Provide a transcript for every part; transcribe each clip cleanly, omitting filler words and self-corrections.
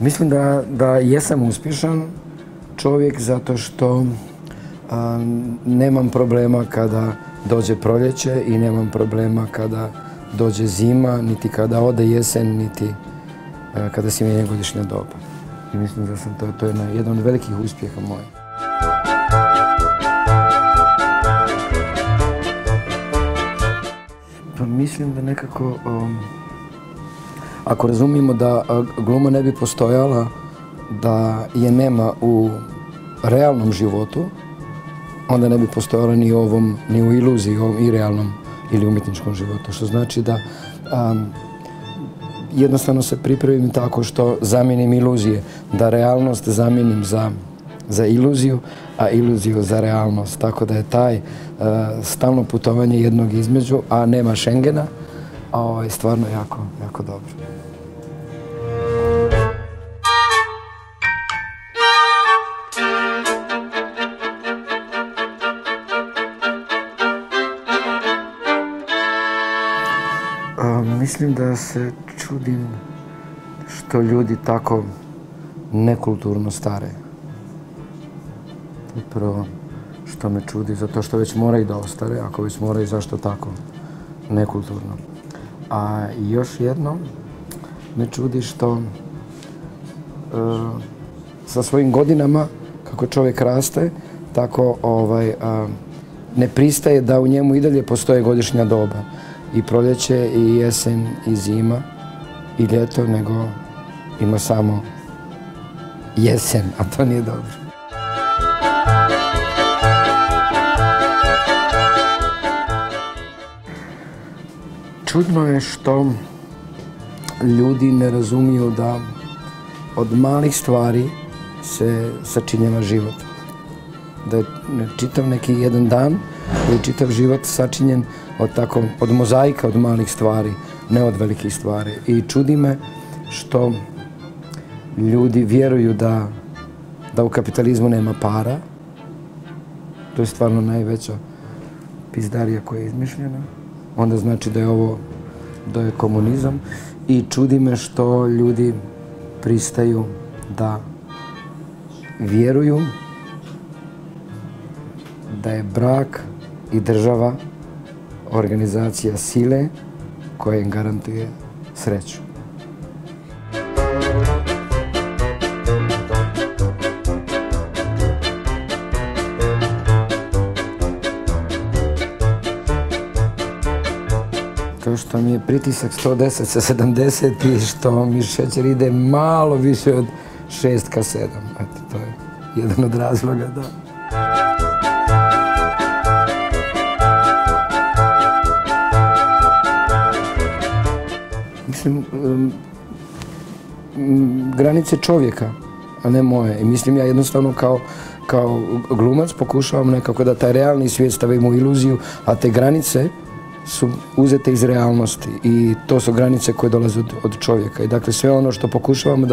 Mislim da jesam uspješan čovjek zato što nemam problema kada dođe proljeće i nemam problema kada dođe zima, niti kada ode jesen, niti kada se mijenja godišnja doba. I mislim da sam to je jedan od velikih uspjeha mojih. Pa mislim da nekako, ako razumijemo da gluma ne bi postojala, da je nema u realnom životu, onda ne bi postojala ni u ovom, ni u iluziji, ovom i realnom ili umjetničkom životu. Što znači da jednostavno se pripremim tako što zamijenim iluzije, da realnost zamijenim za iluziju, a iluziju za realnost. Tako da je taj stalno putovanje jednog između, a nema Schengena, stvarno jako dobro. Mislim da se čudim što ljudi tako nekulturno stare. Prvo što me čudi, zato što već moraju da ostare, ako već moraju, zašto tako nekulturno. A još jedno me čudi što sa svojim godinama, kako čovjek raste, tako ne pristaje da u njemu i dalje postoje godišnja doba. I proljeće, i jesen, i zima, i ljeto, nego ima samo jesen, a to nije dobro. Čudno je što ljudi ne razumiju da od malih stvari se sačinjava život. Da je čitav neki jedan dan, da je čitav život sačinjen od mozaika, od malih stvari, ne od velikih stvari. I čudi me što ljudi vjeruju da u kapitalizmu nema para. To je stvarno najveća pizdarija koja je izmišljena. Onda znači da je komunizam. I čudi me što ljudi pristaju da vjeruju da je brak i država organizacija sile koja im garantuje sreću. To što mi je pritisak 110 sa 70 i što mi šećer ide malo više od 6 ka 7. Eto, to je jedan od razloga, da. Mislim, granice čovjeka, a ne moje. I mislim, ja jednostavno kao glumac pokušavam nekako da taj realni svijet stavim u iluziju, a te granice su uzete iz realnosti i to su granice koje dolaze od čovjeka. I dakle, sve ono što pokušavam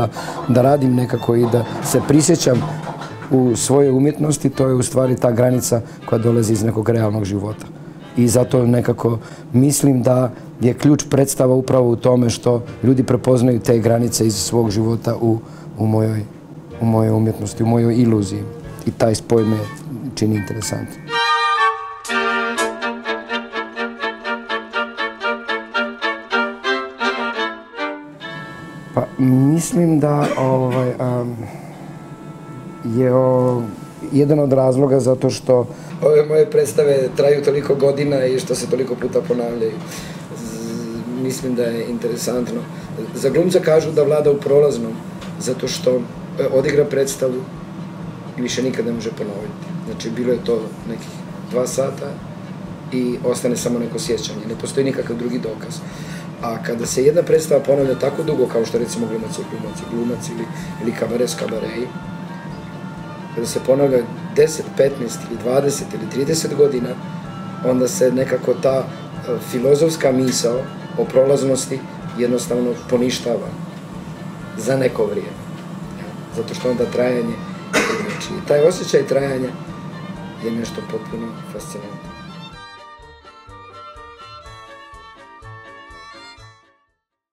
da radim nekako i da se prisjećam u svojoj umjetnosti, to je u stvari ta granica koja dolazi iz nekog realnog života. I zato nekako mislim da je ključ predstava upravo u tome što ljudi prepoznaju te granice iz svog života u mojoj umjetnosti, u mojoj iluziji. I taj spoj me čini interesantnim. Pa mislim da je jedan od razloga zato što ove moje predstave traju toliko godina i što se toliko puta ponavljaju. Mislim da je interesantno. Za glumca kažu da vlada u prolaznom, zato što odigra predstavu i više nikad ne može ponoviti. Znači, bilo je to nekih 2 sata i ostane samo neko sjećanje. Ne postoji nikakav drugi dokaz. A kada se jedna predstava ponavlja tako dugo, kao što recimo glumac ili kabaret kabareji, kada se ponavlja 10, 15 ili 20 ili 30 godina, onda se nekako ta filozofska misao o prolaznosti jednostavno poništava za neko vrijeme. Zato što onda trajanje, znači taj osjećaj trajanja je nešto potpuno fascinantno.